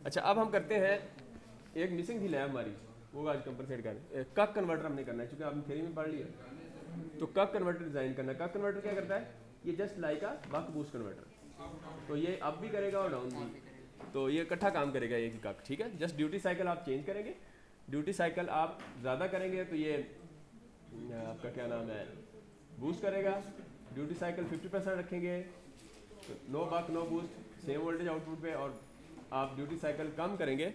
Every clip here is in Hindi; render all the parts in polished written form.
अच्छा अब हम करते हैं, एक मिसिंग थी लैब हमारी, वो आज कंपनसेट करें। कक कन्वर्टर हमने करना है क्योंकि आपने थ्योरी में पढ़ लिया। तो कक कन्वर्टर डिज़ाइन करना है। कक कन्वर्टर क्या करता है, ये just like a buck boost converter, तो ये अप भी करेगा और डाउन भी, तो ये इकट्ठा काम करेगा एक ही कक, ठीक है। जस्ट ड्यूटी साइकिल आप चेंज करेंगे, ड्यूटी साइकिल आप ज़्यादा करेंगे तो ये आपका क्या नाम है बूस्ट करेगा। ड्यूटी साइकिल 50% रखेंगे तो no buck no boost, same voltage output पे, और आप ड्यूटी साइकिल कम करेंगे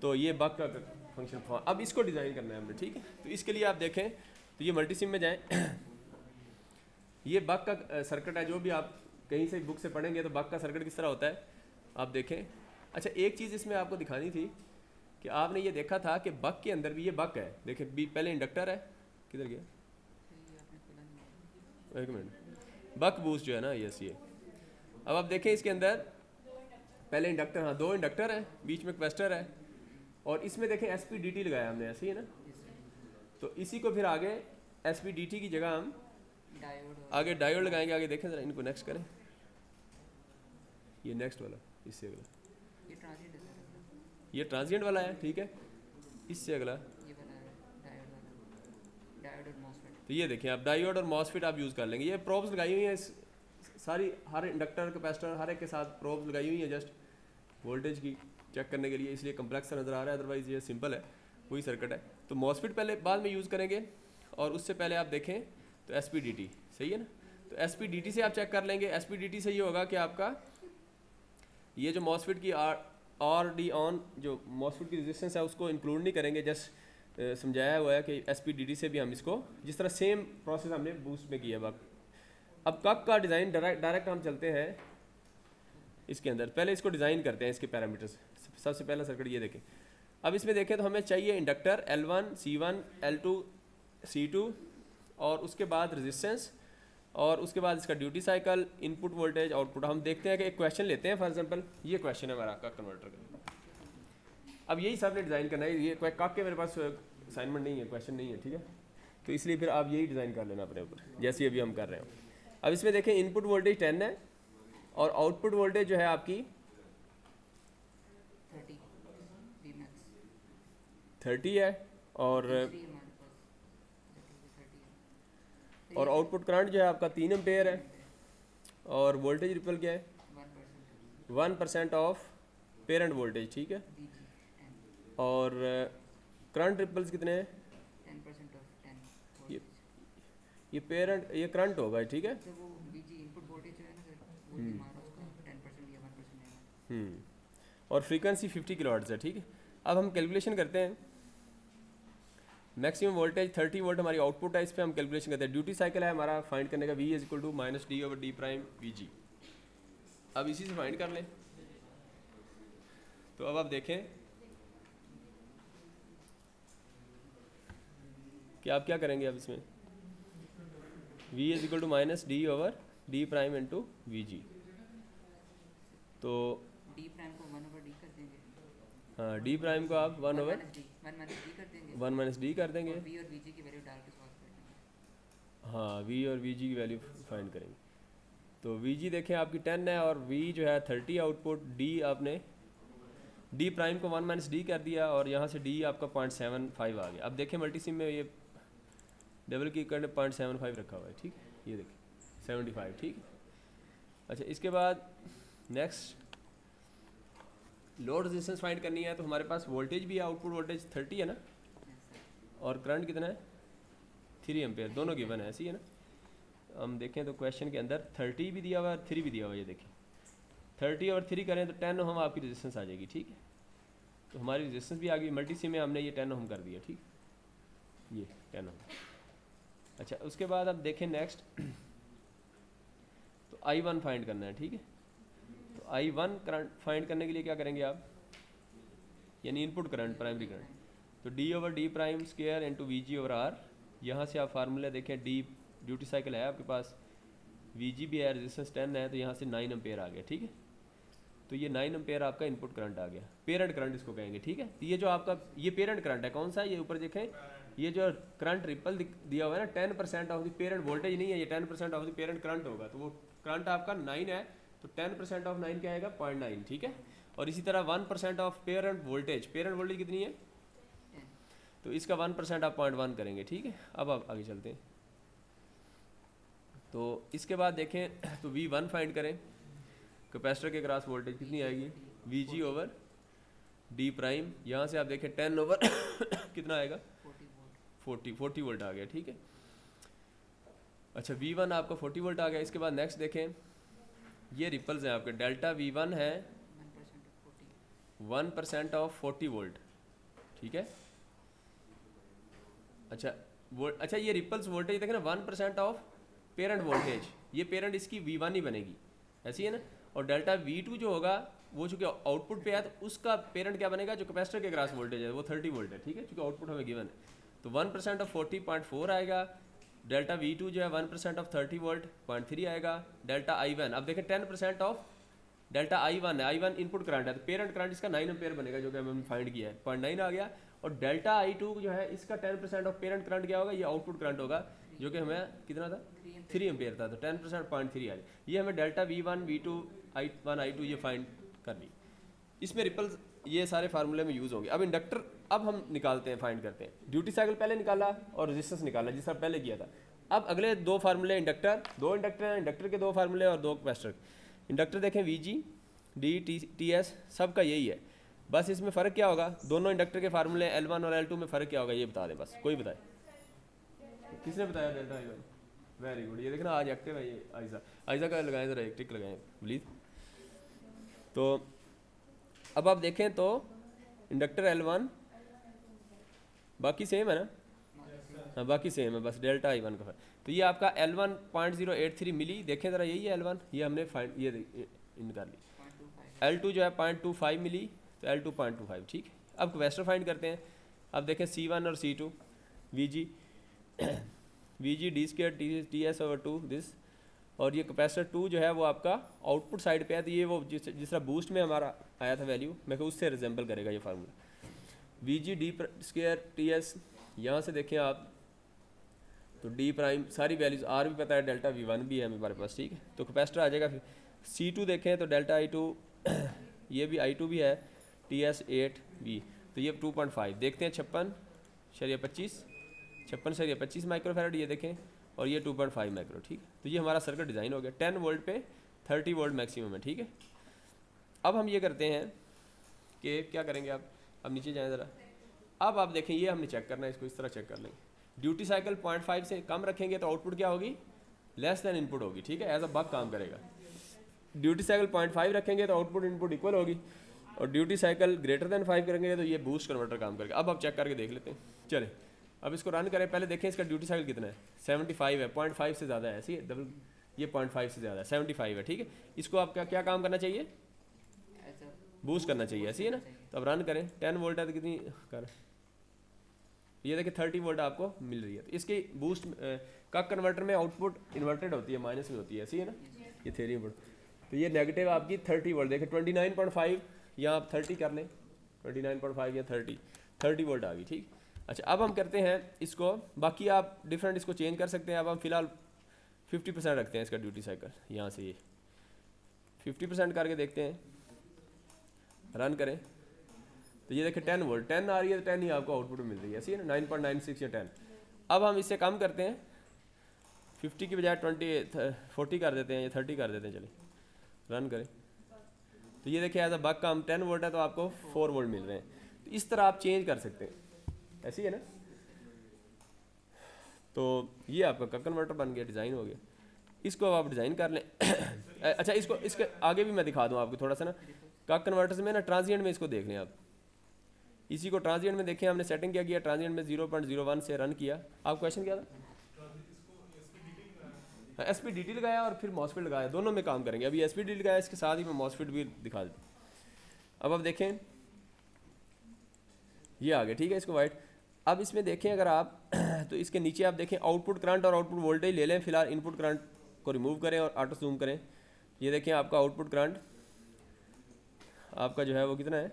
तो ये बक का फंक्शन फॉर्म। अब इसको डिज़ाइन करना है हमने, ठीक है। तो इसके लिए आप देखें तो ये मल्टीसिम में जाएं ये बक का सर्किट है, जो भी आप कहीं से बुक से पढ़ेंगे तो बक का सर्किट किस तरह होता है आप देखें। अच्छा एक चीज़ इसमें आपको दिखानी थी कि आपने ये देखा था कि बक के अंदर भी ये बक है, देखें पहले इंडक्टर है, किधर गया एक मिनट, बक बूस्ट जो है ना यस ये। अब आप देखें इसके अंदर पहले इंडक्टर, हाँ दो इंडक्टर है, बीच में कैपेसिटर है, और इसमें देखें एसपीडीटी लगाया हमने, ऐसे ही है ना। तो इसी को फिर आगे एसपीडीटी की जगह हम आगे डायोड लगाएंगे। आगे देखें जरा, इनको नेक्स्ट करें, ये नेक्स्ट वाला, इससे अगला ये ट्रांजिएंट वाला है, ठीक है। इससे अगला तो ये देखें आप डायोड और मॉसफेट आप यूज़ कर लेंगे। ये प्रोब्स लगाई हुई हैं सारी, हर इंडक्टर कैपेसिटर हर एक के साथ प्रोब्स लगाई हुई हैं जस्ट वोल्टेज की चेक करने के लिए, इसलिए कम्प्लेक्स नज़र आ रहा है, अदरवाइज़ ये सिंपल है, वही सर्किट है। तो मॉसफेट पहले बाद में यूज़ करेंगे, और उससे पहले आप देखें तो एसपीडीटी सही है ना। तो एसपीडीटी से आप चेक कर लेंगे। एसपीडीटी से ये होगा कि आपका ये जो मॉसफेट की आर डी ऑन जो मॉसफेट की रेजिस्टेंस है उसको इंक्लूड नहीं करेंगे, जस्ट समझाया हुआ है कि एसपीडीटी से भी हम इसको जिस तरह सेम प्रोसेस हमने बूस्ट में किया है। अब कक का डिज़ाइन डायरेक्ट हम चलते हैं इसके अंदर, पहले इसको डिज़ाइन करते हैं इसके पैरामीटर्स। सबसे पहला सर्किट ये देखें। अब इसमें देखें तो हमें चाहिए inductor L1 C1 L2 C2, और उसके बाद रेजिस्टेंस, और उसके बाद इसका duty cycle, input voltage, output. हम देखते हैं कि एक क्वेश्चन लेते हैं, फॉर एग्जांपल ये क्वेश्चन है हमारा कक कन्वर्टर का। अब यही सब ने डिज़ाइन करना है, ये कक के मेरे पास असाइनमेंट नहीं है, क्वेश्चन नहीं है, ठीक है। तो इसलिए फिर आप यही डिज़ाइन कर लेना अपने ऊपर, जैसे अभी हम कर रहे हैं। अब इसमें देखें इनपुट वोल्टेज 10 है, और आउटपुट वोल्टेज जो है आपकी 30 है, और आउटपुट करंट जो है आपका 3 एम्पेयर है, और वोल्टेज रिपल क्या है 1% ऑफ पेरेंट वोल्टेज, ठीक है। और करंट रिपल्स कितने हैं, ये पेरेंट ये करंट होगा, ठीक है। और फ्रीक्वेंसी 50 किलोहर्ट्ज़ है, ठीक है। अब हम कैलकुलेशन करते हैं। मैक्सिमम वोल्टेज 30 वोल्ट हमारी आउटपुट है, इस पर हम कैलकुलेशन करते हैं। ड्यूटी साइकिल है हमारा फाइंड करने का, V is equal to minus D over D prime VG। अब इसी से फाइंड कर लें। तो अब आप देखें कि आप क्या करेंगे। अब इसमें V is equal to minus D over D prime into VG, तो डी प्राइम को 1 ओवर डी कर देंगे। हाँ डी प्राइम को आप 1 ओवर 1 माइनस डी कर देंगे, 1 माइनस डी कर देंगे, और V और VG की वैल्यू डाल के सॉल्व कर देंगे। हाँ V और VG की वैल्यू फाइंड करेंगे। तो VG देखें आपकी 10 है, और V जो है 30 आउटपुट, D आपने D प्राइम को 1 माइनस डी कर दिया, और यहाँ से D आपका 0.75 आ गया। अब देखें मल्टीसिम में ये डबल की करने 0.75 रखा हुआ है, ठीक है। ये देखें 75, ठीक है। अच्छा इसके बाद नेक्स्ट लोड रेजिस्टेंस फाइंड करनी है, तो हमारे पास वोल्टेज भी है, आउटपुट वोल्टेज 30 है ना, और करंट कितना है 3 एम्पेयर, दोनों गिवन है, ऐसी है ना। हम देखें तो क्वेश्चन के अंदर 30 भी दिया हुआ है, 3 भी दिया हुआ है। ये देखें 30 और 3 करें तो 10 ओम आपकी रेजिस्टेंस आ जाएगी, ठीक है। तो हमारी रेजिस्टेंस भी आ गई, मल्टीसिम में हमने ये 10 ओम कर दिया, ठीक, ये 10 ओम। अच्छा उसके बाद अब देखें नेक्स्ट, तो I1 फाइंड करना है, ठीक है। तो I1 करंट फाइंड करने के लिए क्या करेंगे आप, यानी इनपुट करंट प्राइमरी करंट, तो D over D prime square into VG over R। यहाँ से आप फार्मूला देखें, D ड्यूटी साइकिल है आपके पास, VG भी है, रेजिस्टेंस 10 है, तो यहाँ से 9 एम्पेयर आ गया, ठीक है। तो ये 9 एम्पेयर आपका इनपुट करंट आ गया, पेरेंट करंट इसको कहेंगे, ठीक है। तो ये जो आपका ये पेरेंट करंट है, कौन सा है, ये ऊपर देखें, ये जो करंट रिपल दिया हुआ है ना 10% ऑफ द पेरेंट वोल्टेज नहीं है, ये 10% ऑफ द पेरेंट करंट होगा। तो वो करंट आपका 9 है, तो 10% ऑफ 9 क्या आएगा 0.9, ठीक है। और इसी तरह 1% ऑफ पेरेंट वोल्टेज कितनी है, 10 तो इसका 1% आप 0.1 करेंगे, ठीक है। अब आप आगे चलते हैं, तो इसके बाद देखें तो V1 फाइंड करें, कैपेसिटर के क्रॉस वोल्टेज कितनी आएगी, VG ओवर D प्राइम, यहाँ से आप देखें 10 ओवर कितना आएगा 40 वोल्ट आ गया, ठीक है। अच्छा V1 आपका 40 वोल्ट आ गया। इसके बाद नेक्स्ट देखें, ये रिपल्स हैं आपके, डेल्टा V1 है 1% ऑफ 40 वोल्ट, ठीक है। अच्छा ये रिपल्स वोल्टेज देखें ना, 1% ऑफ पेरेंट वोल्टेज, ये पेरेंट इसकी V1 ही बनेगी, ऐसी है ना। और डेल्टा V2 जो होगा वो चूँकि आउटपुट पे है तो उसका पेरेंट क्या बनेगा, जो कैपेसिटर के क्रॉस वोल्टेज है वो 30 वोल्ट है, ठीक है, चूँकि आउटपुट हमें गिवन है। तो 1% ऑफ 40.4 आएगा, डेल्टा V2 जो है 1% ऑफ 30 वोल्ट 0.3 आएगा। डेल्टा I1 अब देखें 10% ऑफ डेल्टा I1 है, I1 इनपुट करंट है, तो पेरेंट करंट इसका 9 एम्पेयर बनेगा, जो कि हमने फाइंड किया है, 0.9 आ गया। और डेल्टा I2 जो है इसका 10% ऑफ पेरेंट करंट क्या होगा, ये आउटपुट करंट होगा, जो कि हमें कितना था 3 एम्पेयर था, तो 10% 0.3 आ गया। ये हमें delta V1 V2 I1 I2 ये फाइंड करनी। इसमें रिपल्स ये सारे फार्मूले में यूज़ होंगे। अब इंडक्टर अब हम निकालते हैं, फाइंड करते हैं। ड्यूटी साइकिल पहले निकाला और रेजिस्टेंस निकाला, जिस तरह पहले किया था। अब अगले दो फार्मूले, दो इंडक्टर हैं, इंडक्टर के दो फार्मूले और दो कैपेसिटर। इंडक्टर देखें VG D TS सब का यही है, बस इसमें फ़र्क क्या होगा, दोनों इंडक्टर के फार्मूले L1 और L2 में फ़र्क क्या होगा ये बता दें, बस कोई बताए। किसने बताया डेल्टा I1? वेरी गुड, ये देखना आज एक्टिव है ये आयजा का लगाएं, ज़रा एक टिक लगाएं प्लीज़। तो अब आप देखें तो इंडक्टर L1 बाकी सेम है ना, हाँ बाकी सेम है, बस डेल्टा I1 का। तो ये आपका L1 0.083 मिली, देखें ज़रा यही है L1, ये हमने फाइंड ये निकाल ली। L2 जो है 0.25 मिली, तो L2 0.25, ठीक है। अब कैपेसिटर फाइंड करते हैं। अब देखें C1 और C2 VG D square TS over 2 this, और ये कैपेसिटर 2 जो है वो आपका आउटपुट साइड पे है, तो ये वो जिस तरह बूस्ट में हमारा आया था वैल्यू, मैं कहूँ उससे रिजेंबल करेगा ये formula. VG D square TS, यहाँ से देखें आप तो D प्राइम सारी वैल्यूज़ R भी पता है, डेल्टा V1 भी है हमारे पास, ठीक है। तो कैपेसिटर आ जाएगा। फिर C2 देखें तो डेल्टा I2 ये भी I2 भी है, TS 8V, तो ये 2.5 देखते हैं, 56 माइक्रोफैरड ये देखें, और ये 2.5 माइक्रो, ठीक। तो ये हमारा सर्किट डिज़ाइन हो गया, 10 वोल्ट पे 30 वोल्ट मैक्सिमम है, ठीक है। अब हम ये करते हैं कि क्या करेंगे, अब नीचे जाएं ज़रा। अब आप देखें ये हमने चेक करना है, इसको इस तरह चेक कर लेंगे। ड्यूटी साइकिल 0.5 से कम रखेंगे तो आउटपुट क्या होगी, लेस देन इनपुट होगी, ठीक है, एज अ बक काम करेगा। ड्यूटी साइकिल 0.5 रखेंगे तो आउटपुट इनपुट इक्वल होगी, और ड्यूटी साइकिल ग्रेटर देन 5 करेंगे तो ये बूस्ट कन्वर्टर काम करेगा। अब आप चेक करके देख लेते हैं, चले अब इसको रन करें। पहले देखें इसका ड्यूटी साइकिल कितना है, 75 है, 0.5 से ज़्यादा है, ऐसी है डबल, ये 0.5 से ज़्यादा है, 75 है, ठीक है। इसको आपका क्या काम करना चाहिए, बूस्ट करना चाहिए, ऐसी है ना। तो अब रन करें, 10 वोल्ट है तो कितनी कर, ये देखिए 30 वोल्ट आपको मिल रही है। तो इसकी बूस्ट का कन्वर्टर में आउटपुट इन्वर्टेड होती है, माइनस में होती है, ऐसी है ना, ये थ्योरी बोर्ड। तो ये नेगेटिव आपकी 30 वोल्ट, देखिए 29.5 या आप 30 कर लें, 29.5 या 30 वोल्ट आ गई, ठीक। अच्छा अब हम करते हैं इसको, बाकी आप डिफरेंट इसको चेंज कर सकते हैं। अब हम फिलहाल 50% रखते हैं इसका ड्यूटी साइकिल, यहाँ से ये 50% करके देखते हैं, रन करें तो ये देखिए 10 वोल्ट 10 आ रही है, तो 10 ही आपको आउटपुट मिल रही है, ऐसी है ना, 9.96 या 10। अब हम इससे कम करते हैं, 50 की बजाय 40 कर देते हैं या 30 कर देते हैं, चलिए रन करें। तो ये देखिए एज अ बक का हम 10 वोल्ट है तो आपको 4 वोल्ट मिल रहे हैं। तो इस तरह आप चेंज कर सकते हैं, ऐसी है ना। तो ये आपका कन्वर्टर बन गया, डिज़ाइन हो गया। इसको अब आप डिज़ाइन कर लें। अच्छा इसके आगे भी मैं दिखा दूँ आपको थोड़ा सा ना, कक कन्वर्टर्स में ना ट्रांजिएंट में इसको देख लें आप, इसी को ट्रांजिएंट में देखें, हमने सेटिंग क्या किया, ट्रांजिएंट में 0.01 से रन किया। आप क्वेश्चन क्या था, SPDT लगाया और फिर मॉसफेट लगाया, दोनों में काम करेंगे। अभी SPDT लगाया, इसके साथ ही मैं मॉसफेट भी दिखा देता हूँ। अब आप देखें ये आ गया, ठीक है, इसको वाइट। अब इसमें देखें अगर आप तो इसके नीचे आप देखें आउटपुट करंट और आउटपुट वोल्टेज ले लें। फिलहाल इनपुट करंट को रिमूव करें और ऑटो जूम करें। ये देखें आपका आउटपुट करंट आपका जो है वो कितना है,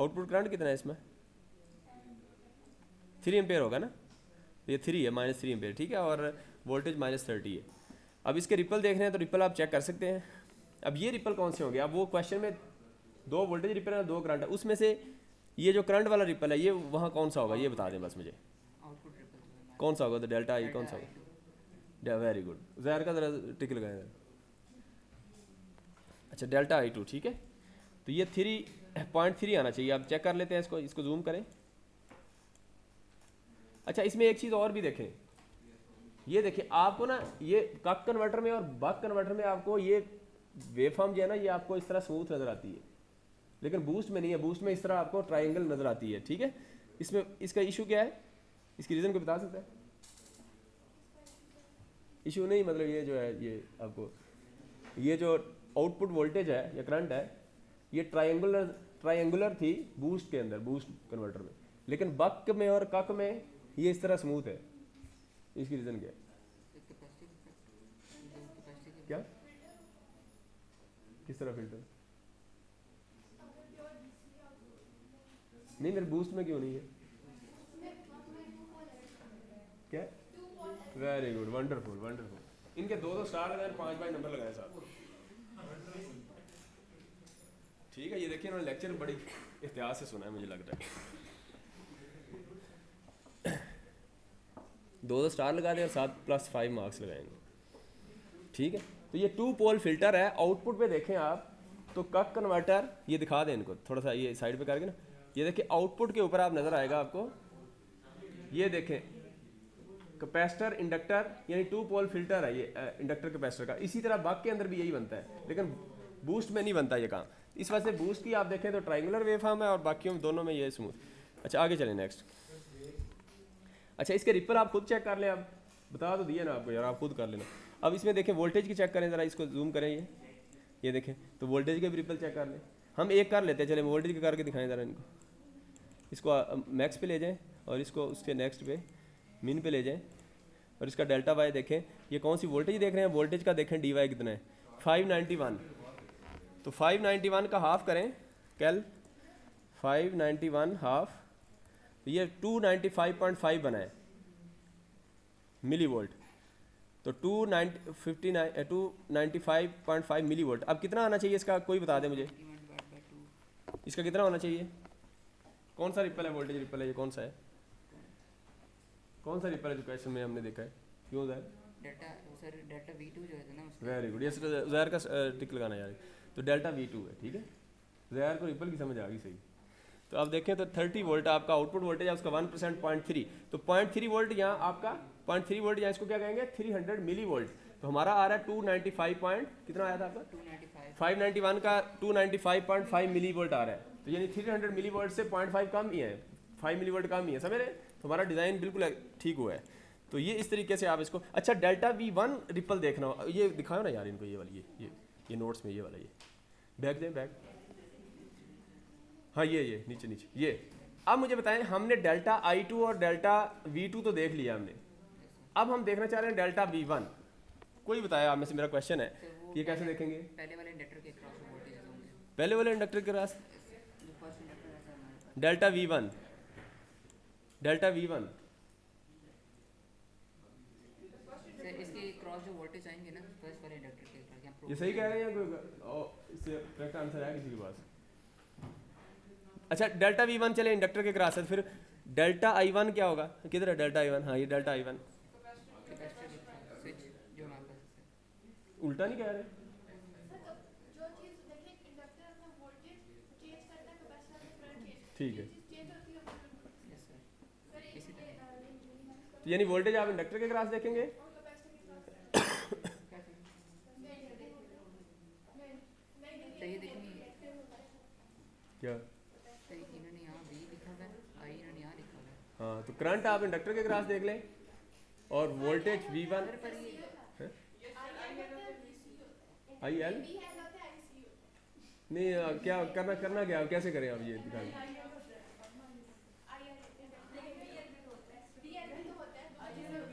आउटपुट करंट कितना है इसमें, 3 एम्पेयर होगा ना, ये 3 है, -3 एम्पेयर, ठीक है, और वोल्टेज -30 है। अब इसके रिपल देख रहे हैं तो रिपल आप चेक कर सकते हैं। अब ये रिपल कौन से होंगे, अब वो क्वेश्चन में दो वोल्टेज रिपल है, दो करंट है, उसमें से ये जो करंट वाला रिपल है ये वहाँ कौन सा होगा ये बता दें बस मुझे, आउटपुट रिपल जो है कौन सा होगा? तो डेल्टा आई कौन सा डेल्टा होगा? वेरी गुड, जहर का जरा टिक लगाए जरा। अच्छा डेल्टा आई टू, ठीक है। तो ये 3.3 आना चाहिए, आप चेक कर लेते हैं इसको, इसको जूम करें। अच्छा इसमें एक चीज़ और भी देखें, ये देखिए आपको ना ये कक कन्वर्टर में और बक कन्वर्टर में आपको ये वेवफॉर्म जो है ना ये आपको इस तरह स्मूथ नज़र आती है, लेकिन बूस्ट में नहीं है। बूस्ट में इस तरह आपको ट्राइंगल नज़र आती है, ठीक है। इसमें इसका इशू क्या है, इसकी रीज़न को बता सकते हैं? इशू नहीं मतलब ये जो है ये आपको ये जो आउटपुट वोल्टेज है या करंट है ये ट्रायंगुलर थी बूस्ट के अंदर, बूस्ट कन्वर्टर में, लेकिन बक में और कक में ये इस तरह स्मूथ है। इसकी रीज़न क्या है? कैपेसिटी क्या किस तरह फिल्टर नहीं मेरे बूस्ट में क्यों नहीं है? क्या? Very good, wonderful wonderful. इनके दो स्टार लगाए, 5 बाई नंबर लगाए साहब, ठीक है। ये देखिए इन्होंने लेक्चर बड़ी एहतियात से सुना है मुझे लगता है। दो स्टार लगा दें और साथ +5 मार्क्स लगाएंगे, ठीक है। तो ये 2 पोल फिल्टर है। आउटपुट पे देखें आप तो कक कन्वर्टर, ये दिखा दें इनको थोड़ा सा ये साइड पे करके ना, ये देखिए आउटपुट के ऊपर आप नज़र आएगा आपको, ये देखें कैपेसिटर इंडक्टर, यानी 2 पोल फिल्टर है ये इंडक्टर कैपेसिटर का। इसी तरह बक के अंदर भी यही बनता है, लेकिन बूस्ट में नहीं बनता ये काम। इस वजह से बूस्ट की आप देखें तो ट्रायंगुलर वेवफॉर्म है और बाकियों में दोनों में ये स्मूथ। अच्छा आगे चलें नेक्स्ट। अच्छा इसके रिपल आप खुद चेक कर लें, आप बता तो दिए ना आपको यार, आप खुद कर लेना। अब इसमें देखें वोल्टेज की चेक करें ज़रा, इसको जूम करें, ये देखें तो वोल्टेज के भी रिपल चेक कर लें। हम एक कर लेते हैं, चले वोल्टेज के करके दिखाएं ज़रा इनको। इसको मैक्स पे ले जाएं और इसको उसके नेक्स्ट पे मिन पे ले जाएं और इसका डेल्टा वाई देखें। ये कौन सी वोल्टेज देख रहे हैं? वोल्टेज का देखें डी वाई कितना है, 591। तो 591 का हाफ करें कैल, 591 हाफ, तो ये 295.5 बना है मिली वोल्ट। तो 295.5 मिली वोल्ट। अब कितना आना चाहिए इसका, कोई बता दे मुझे, इसका कितना होना चाहिए? कौन सा रिपल है? वोल्टेज रिपल है ये, कौन सा है? कौन सा रिपल है जो क्वेश्चन में हमने देखा है? क्यों ज़ाहिर? डेल्टा सर डेल्टा V2 जो है ना उसका वेरी गुड, ये ज़ाहिर का टिक लगाना यार। तो डेल्टा V2 है, ठीक है। ज़ाहिर को रिपल की समझ आ गई सही। तो आप देखें तो 30 वोल्ट आपका आउटपुट वोल्टेज है, उसका 1% 0.3, तो 0.3 वोल्ट यहाँ आपका 0.3 वोल्ट, यहाँ इसको क्या कहेंगे 300 मिली वोल्ट। तो हमारा आ रहा है 295 पॉइंट, कितना आया था आपका? 295 591 का 295.5 मिली वोल्ट आ रहा है। तो यानी 300 मिली वोल्ट से 0.5 कम ही है, 5 मिली वोल्ट कम ही है, समझ रहे? तो हमारा डिज़ाइन बिल्कुल ठीक हुआ है। तो ये इस तरीके से आप इसको, अच्छा डेल्टा V1 रिपल देखना हो, ये दिखाओ ना यार इनको, ये वाली ये नोट्स में ये वाला, ये बैक दें बैक, हाँ ये नीचे नीचे ये। अब मुझे बताएं, हमने डेल्टा I2 और डेल्टा V2 तो देख लिया हमने, अब हम देखना चाह रहे हैं डेल्टा V1। कोई बताया आप में से, मेरा क्वेश्चन है तो ये कैसे देखेंगे? पहले वाले इंडक्टर के क्रॉस वोल्टेज होंगे, पहले वाले इंडक्टर के पास जो फर्स्ट इंडक्टर रहता है हमारे पास delta V1, delta V1 sir इसके क्रॉस जो वोल्टेज आएंगे ना फर्स्ट वाले इंडक्टर के क्रॉस, यहाँ ये सही कह रहे हैं या कोई इससे करेक्ट आंसर है किसी के पास? अच्छा डेल्टा V1 चले इंडक्टर के क्रॉस है, फिर डेल्टा I1 क्या होगा? किधर है डेल्टा I1? हाँ ये डेल्टा I1, कैपेसिटर स्विच जो हमारे पास है। उल्टा नहीं कह रहे? जो चीज देखिए इंडक्टर अपना वोल्टेज चेंज करता है, कैपेसिटर में करंट चेंज, ठीक है। चीज चेंज होती है यस सर, फिर इसी तरह तो यानी वोल्टेज आप इंडक्टर के क्रॉस देखेंगे, और कैपेसिटर के साथ क्या सर? नहीं तो ये देखिए क्या? सर इन्होंने यहाँ V लिखा हुआ है, I इन्होंने यहाँ लिखा हुआ है हाँ तो करंट आप इंडक्टर के क्रॉस देख लें और वोल्टेज V1 सर, पर ये IL नहीं क्या करना क्या, कैसे करें आप ये दिखाएं?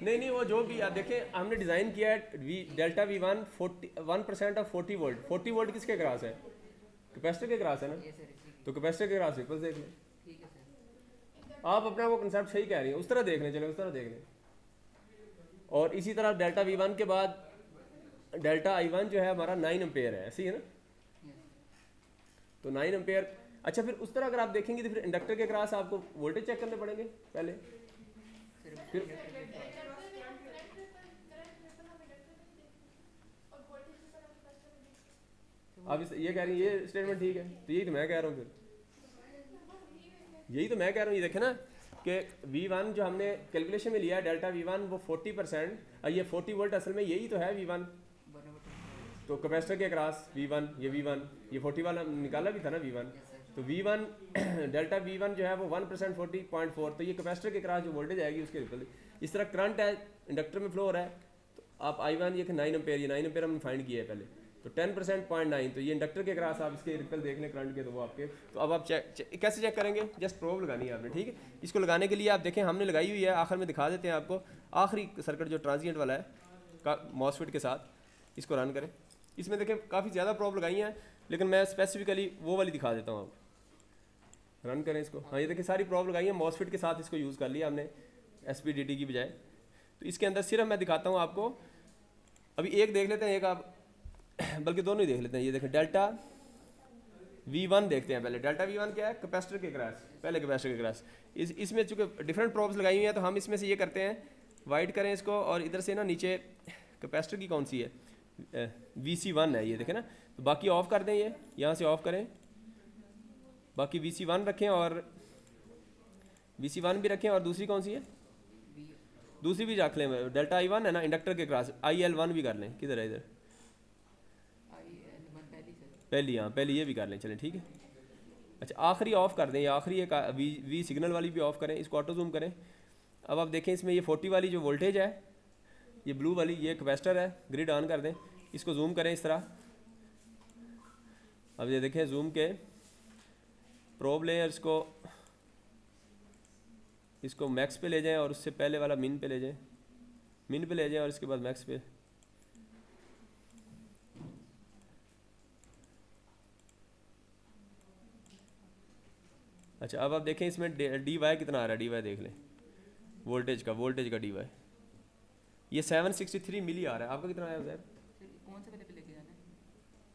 नहीं वो जो भी आप देखें हमने डिज़ाइन किया है delta V1 1% of 40 volt. 40 volt किसके क्रॉस है? कैपेसिटर के क्रॉस है ना, ये सर इसी तो कैपेसिटर के क्रॉस रिपल्स देख लें। ठीक है सर। आप अपना वो कंसेप्ट सही कह रही हैं, उस तरह देख लें, चले उस तरह देख लें। और इसी तरह डेल्टा V1 के बाद डेल्टा I1 जो है हमारा 9 एम्पेयर है, ऐसी है ना? तो 9 एम्पेयर। अच्छा फिर उस तरह अगर आप देखेंगे तो फिर इंडक्टर के क्रॉस आपको वोल्टेज चेक करने पड़ेंगे पहले। फिर आप ये कह रही हैं ये स्टेटमेंट ठीक है, तो यही तो मैं कह रहा हूँ फिर, यही तो मैं कह रहा हूँ। ये देखे ना कि V1 जो हमने कैलकुलेशन में लिया है डेल्टा V1 वो 40%, ये 40 वोल्ट असल में यही तो है V1। तो कैपेसिटर के क्रॉस V1 ये 40 वाला निकाला भी था ना V1, तो V1 डेल्टा V1 जो है वो 1% 40.4, तो ये कैपेसिटर के क्रॉस जो वोल्टेज आएगी उसके रिपल। इस तरह करंट है इंडक्टर में फ्लो हो रहा है, तो आप I1 ये 9 एम्पेयर, ये 9 एम्पेयर हमने फाइंड किया है पहले, तो 10% 0.9, तो ये इंडक्टर के क्रॉस आप इसके रिपल देख लें करंट के, तो वो आपके, तो अब आप कैसे चेक करेंगे, जस्ट प्रोब लगानी है आपने, ठीक है। इसको लगाने के लिए आप देखें हमने लगाई हुई है, आखिर में दिखा देते हैं आपको, आखिरी सर्किट जो ट्रांजिएंट वाला है का मॉसफेट के साथ, इसको रन करें। इसमें देखें काफ़ी ज़्यादा प्रोब लगाई हैं, लेकिन मैं स्पेसिफिकली वो वाली दिखा देता हूँ, आप रन करें इसको। हाँ ये देखिए सारी प्रोब लगाई है, मॉसफेट के साथ इसको यूज़ कर लिया हमने SPDT की बजाय। तो इसके अंदर सिर्फ मैं दिखाता हूँ आपको, अभी एक देख लेते हैं, एक आप बल्कि दोनों ही देख लेते हैं। ये देखें डेल्टा V1 देखते हैं पहले, डेल्टा V1 क्या है, कैपेसिटर के क्रॉस, पहले कैपेसिटर के क्रॉस। इसमें चूँकि डिफरेंट प्रोब्स लगाई हुई हैं, तो हम इसमें से ये करते हैं, वाइड करें इसको, और इधर से ना नीचे कैपेसिटर की कौन सी है, VC1 है, ये देखें ना, तो बाकी ऑफ कर दें, ये यहाँ से ऑफ करें, बाकी VC1 रखें, और VC1 भी रखें, और दूसरी कौन सी है, दूसरी भी रख लें, डेल्टा I1 है ना इंडक्टर के क्रॉस, IL1 भी कर लें, किधर है इधर, पहली, हाँ पहली ये भी कर लें, चलें ठीक है। अच्छा आखिरी ऑफ कर दें, ये आखिरी एक V सिग्नल वाली भी ऑफ करें, इसको ऑटो जूम करें। अब आप देखें इसमें ये 40 वाली जो वोल्टेज है, ये ब्लू वाली, ये कैपेसिटर है, ग्रिड ऑन कर दें, इसको जूम करें इस तरह। अब ये देखें जूम के प्रोब लें, इसको मैक्स पे ले जाएं, और उससे पहले वाला मिन पे ले जाएं, मिन पे ले जाएं, और इसके बाद मैक्स पे। अच्छा अब आप देखें इसमें dy कितना आ रहा है, dy देख लें, वोल्टेज का dy, ये 763 मिली आ रहा है, आपका कितना आया सर? कौन से वाले पे लेके जाना है?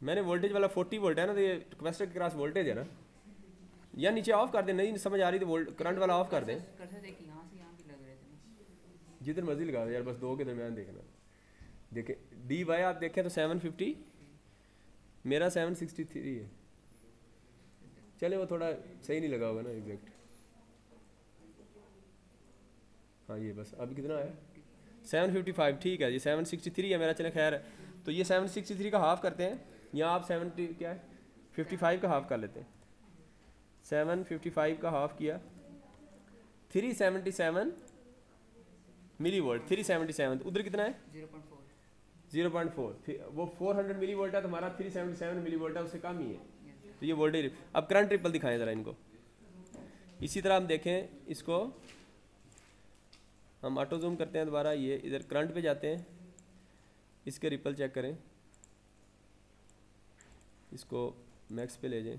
मैंने वोल्टेज वाला 40 वोल्ट है ना, तो ये कैपेसिटर के क्रॉस वोल्टेज है ना, या नीचे ऑफ कर दें, नहीं समझ आ रही तो करंट वाला ऑफ कर दें, कर्सर देखिए यहाँ से यहाँ भी लग रहे थे, जिधर मर्जी लगा दे यार, बस दो के दरमियान देखना। देखें dy आप देखें तो 750, मेरा 763 है, चले वो थोड़ा सही नहीं लगा होगा ना एग्जैक्ट। हाँ ये बस अभी कितना है 755, ठीक है जी 763 है मेरा, चले खैर। तो ये 763 का हाफ करते हैं, या आप 70 क्या है 55 का हाफ कर लेते हैं, 755 का हाफ किया 377 मिली वोल्ट, 377, उधर कितना है 0.4, वो 400 मिली वोल्ट है, तो हमारा 377 मिली वोल्ट है, उससे कम ही है, तो ये वोल्टेज। अब करंट रिपल दिखाएं ज़रा इनको, इसी तरह हम देखें इसको, हम ऑटो जूम करते हैं दोबारा, ये इधर करंट पे जाते हैं, इसके रिपल चेक करें, इसको मैक्स पे ले जाएं।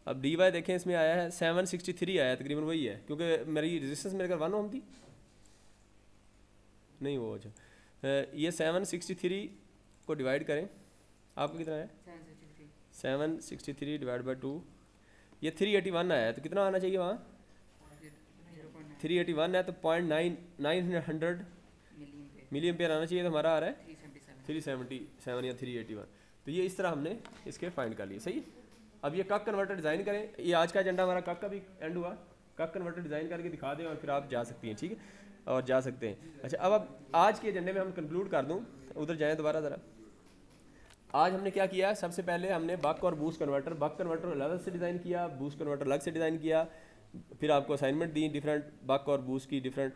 अब dy देखें इसमें आया है 763 आया है, तकरीबन वही है, क्योंकि मेरी रेजिस्टेंस मेरे घर 1 ओम थी नहीं, वो अच्छा ये 763 को डिवाइड करें, आपको कितना है 763 डिवाइड बाई 2, ये 381 आया है, तो कितना आना चाहिए वहाँ 381 है, तो 0.900 मिली एम्पेयर आना चाहिए, तो हमारा आ रहा है 377 या 381। तो ये इस तरह हमने इसके फाइंड कर लिए, सही है। अब ये कक कन्वर्टर डिज़ाइन करें, ये आज का एजेंडा हमारा कक का भी एंड हुआ, कक कन्वर्टर डिज़ाइन करके दिखा दें, और फिर आप जा सकती हैं, ठीक है, और जा सकते हैं। अच्छा अब आज के एजेंडे में हम कंक्लूड कर दूँ, उधर जाएँ दोबारा ज़रा। आज हमने क्या किया, सबसे पहले हमने बक और बूस्ट कन्वर्टर, बक कन्वर्टर अलग से डिज़ाइन किया, बूस्ट कन्वर्टर अलग से डिज़ाइन किया, फिर आपको असाइनमेंट दी डिफरेंट बक और बूस्ट की डिफरेंट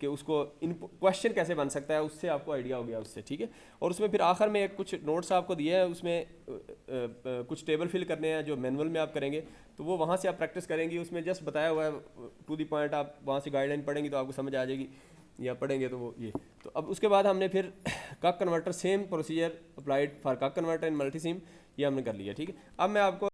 कि उसको इन क्वेश्चन कैसे बन सकता है, उससे आपको आइडिया हो गया उससे, ठीक है। और उसमें फिर आखिर में कुछ नोट्स आपको दिए हैं, उसमें कुछ टेबल फिल करने हैं जो मैनुअल में आप करेंगे, तो वो वहाँ से आप प्रैक्टिस करेंगी, उसमें जस्ट बताया हुआ है टू दी पॉइंट, आप वहाँ से गाइडलाइन पढ़ेंगी तो आपको समझ आ जाएगी, या पढ़ेंगे तो वो ये। तो अब उसके बाद हमने फिर कक converter, same procedure applied for कक कन्वर्टर इन मल्टी सिम, ये हमने कर लिया, ठीक है। अब मैं आपको